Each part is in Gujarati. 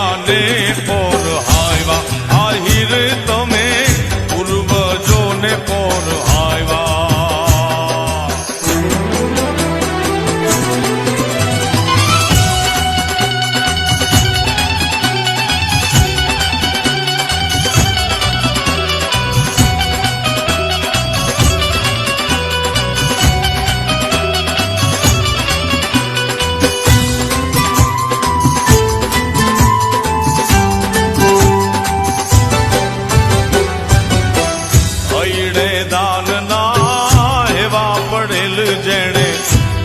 પરિયાને પોરહાવ્યા આહિર તમે પૂર્વજોને પોરહાવ્યા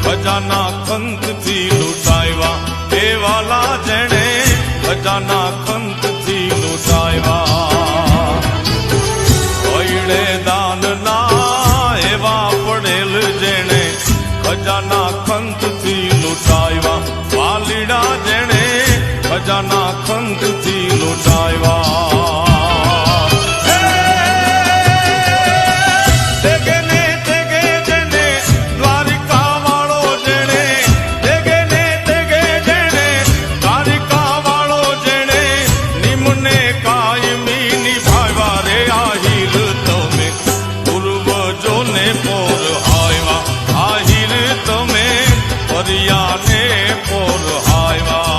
ખજાના ખંતથી લૂંટાવ્યા એ વાલા જેણે ખજાના ખંતથી લૂંટાવ્યા વૈડે દાનના એવા પડેલ જેણે ખજાના ખંતથી લૂંટાવ્યા વાલીડા જેણે ખજાના ખંતથી લૂંટાવ્યા પરિયાને પોરહાવ્યા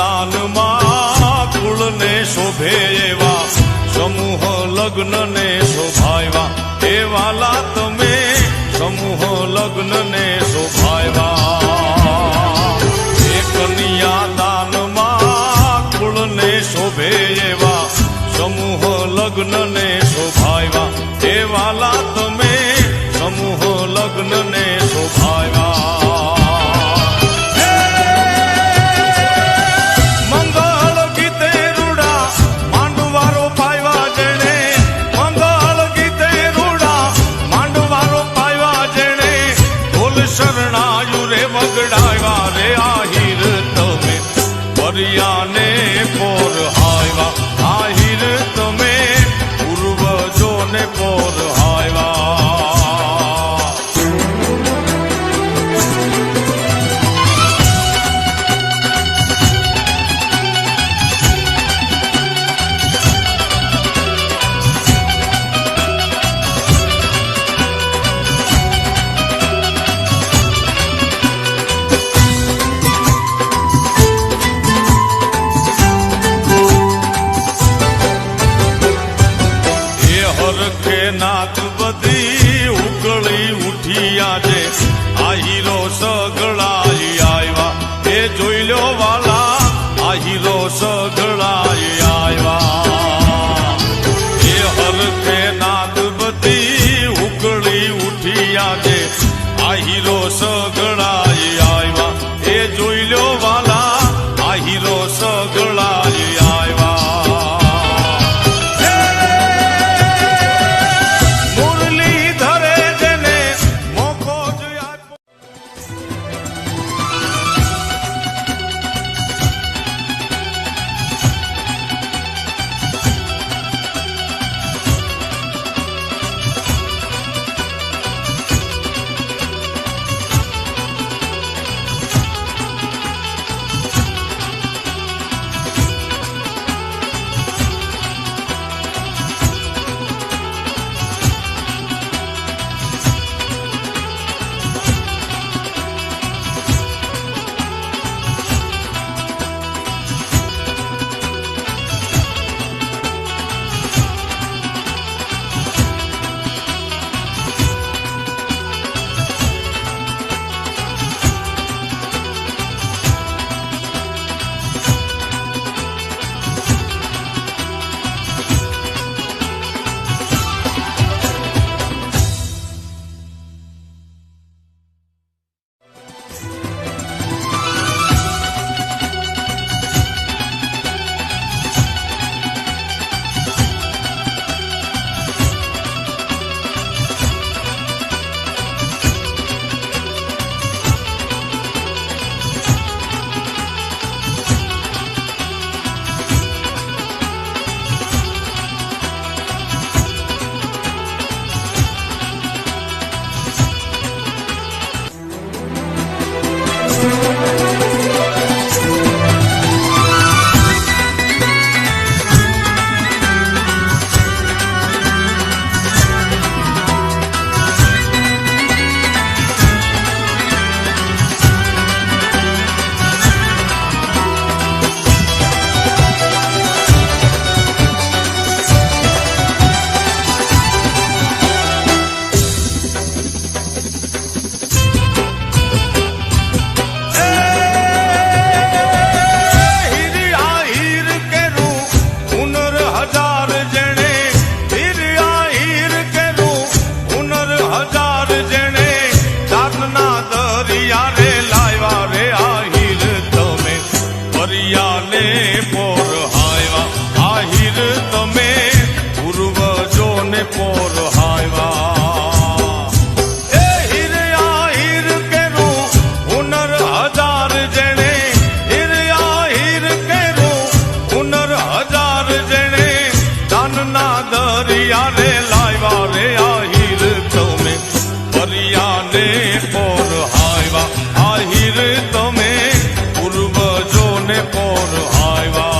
કન્યાદાનમાં કુળને શોભે એવા સમૂહ લગ્નને શોભાવ્યા એ વાલા તમે સમૂહ લગ્નને શોભાવ્યા એ કન્યાદાનમાં કુળને શોભે એવા સમૂહ લગ્નને શોભાવ્યા એ વાલા તમે સમૂહ લગ્નને શોભાવ્યા શરણાયુ રે વગડાવ્યા રે આહિર તમે પરિયાને પોરહાવ્યા આહિર તમે પૂર્વજોને પોરહાવ્યા નાક બધી ઉકળી ઉઠી આજે આહીરો સગળાઈ આવ્યા એ જોઈ લો વાલા આહીરો સગળાઈ આવ્યા એ હરખે નાક બધી ઉકળી ઉઠી આજે આહીરો સગળાઈ આવ્યા એ જોઈ લો વાલા આહીરો સગળાઈ આવ્યા પરિયાને પોર હાયવા આહિર તમે પૂર્વજોને પોર હાયવા એ હીર આહિર કેરું હુનર હજાર જેણે હીર આહિર કેરું હુનર હજાર જેણે દાનના દરિયા રે લાવ્યા રે આહિર તમે પરિયાને પોર હાયવા આહિર તમે પૂર્વજોને પોર હાયવા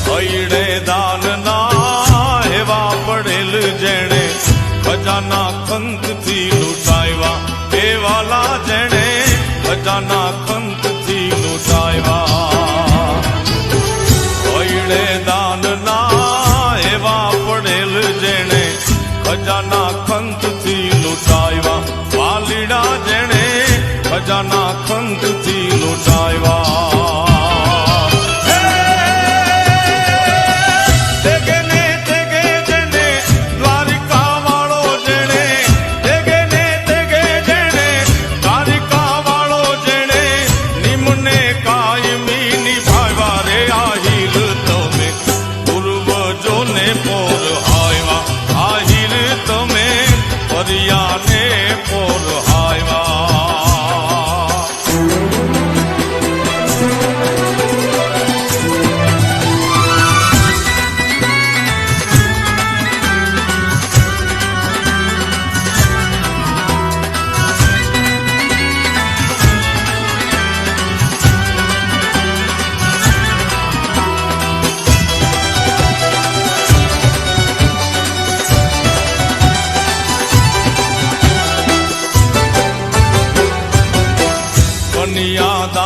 હૈડે દાનના એવા પડેલ જેણે ખજાના ખંતથી લૂંટાવ્યા એ વાલા જેણે ખજાના ખંતથી લૂંટાવ્યા હૈડે દાનના એવા પડેલ જેણે ખજાના ખંતથી લૂંટાવ્યા વાલીડા જેણે ખજાના ખંતથી લૂંટાવ્યા પોર હાયવા આહિર તમે પરિયાને પોર હાયવા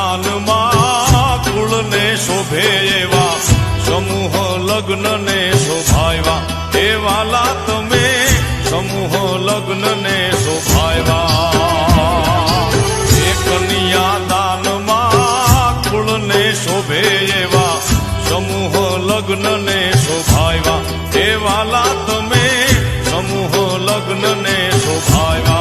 કન્યાદાનમાં કુળને શોભે એવા સમૂહ લગ્નને શોભાયવા એ વાલા તમે સમૂહ લગ્નને શોભાયવા એ કન્યાદાનમાં કુળને શોભે એવા સમૂહ લગ્નને શોભાયવા એ વાલા તમે સમૂહ લગ્નને શોભાયવા